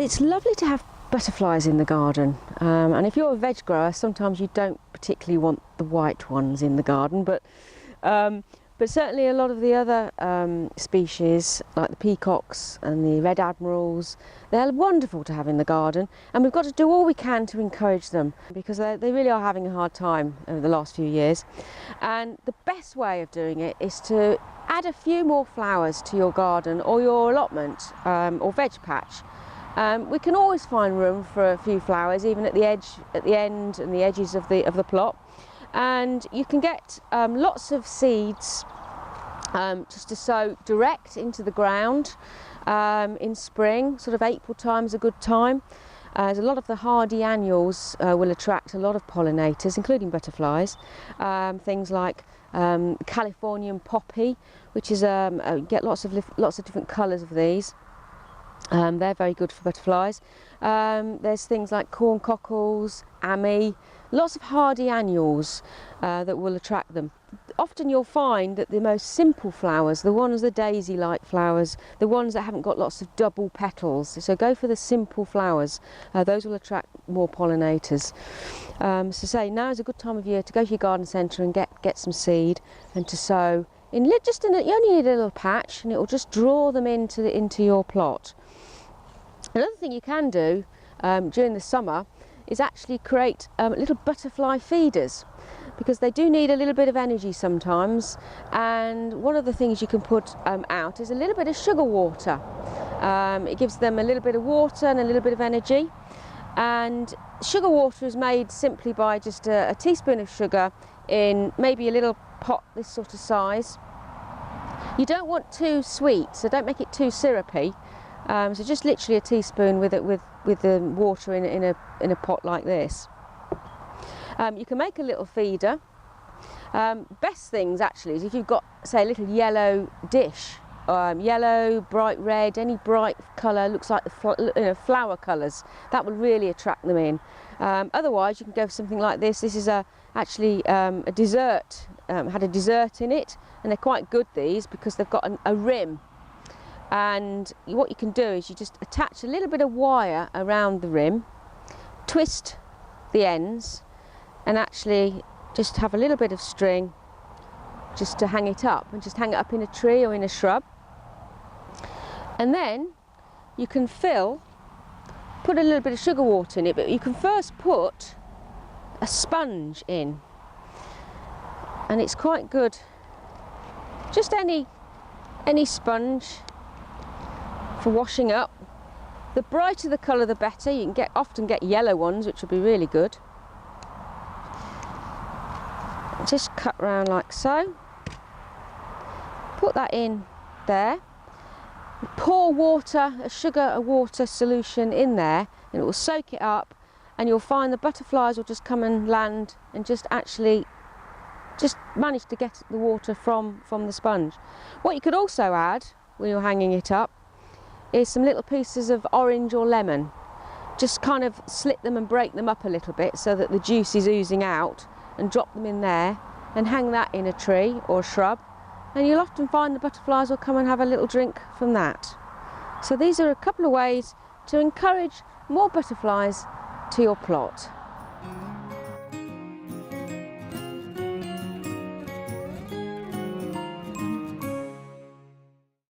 It's lovely to have butterflies in the garden, and if you're a veg grower, sometimes you don't particularly want the white ones in the garden, but certainly a lot of the other species, like the peacocks and the red admirals, they're wonderful to have in the garden, and we've got to do all we can to encourage them, because they really are having a hard time over the last few years. And the best way of doing it is to add a few more flowers to your garden or your allotment or veg patch. We can always find room for a few flowers, even at the edge, at the end and the edges of the plot. And you can get lots of seeds just to sow direct into the ground in spring. Sort of April time is a good time. As a lot of the hardy annuals will attract a lot of pollinators, including butterflies. Things like Californian poppy, which is get lots of different colours of these. They're very good for butterflies. There's things like corn cockles, ammi, lots of hardy annuals that will attract them. Often you'll find that the most simple flowers, the daisy-like flowers, the ones that haven't got lots of double petals, so go for the simple flowers. Those will attract more pollinators. So say now is a good time of year to go to your garden centre and get some seed and to sow. You only need a little patch, and it will just draw them into your plot. Another thing you can do during the summer is actually create little butterfly feeders, because they do need a little bit of energy sometimes, and one of the things you can put out is a little bit of sugar water. It gives them a little bit of water and a little bit of energy, and sugar water is made simply by just a teaspoon of sugar in maybe a little pot this sort of size. You don't want too sweet, so don't make it too syrupy. So just literally a teaspoon with the water in a pot like this. You can make a little feeder. Best things actually is if you've got, say, a little yellow dish, yellow, bright red, any bright colour, looks like the flower colours. That will really attract them in. Otherwise, you can go for something like this. This is actually a dessert. Had a dessert in it, and they're quite good, these, because they've got a rim. And what you can do is you just attach a little bit of wire around the rim, twist the ends, and actually just have a little bit of string just to hang it up, and just hang it up in a tree or in a shrub. And then you can put a little bit of sugar water in it, but you can first put a sponge in, and it's quite good, just any sponge for washing up. The brighter the colour the better. You can often get yellow ones, which will be really good. Just cut round like so, put that in there, pour a water solution in there, and it will soak it up, and you'll find the butterflies will just come and land and just manage to get the water from the sponge. What you could also add when you're hanging it up is some little pieces of orange or lemon. Just kind of slit them and break them up a little bit so that the juice is oozing out, and drop them in there and hang that in a tree or a shrub, and you'll often find the butterflies will come and have a little drink from that. So these are a couple of ways to encourage more butterflies to your plot.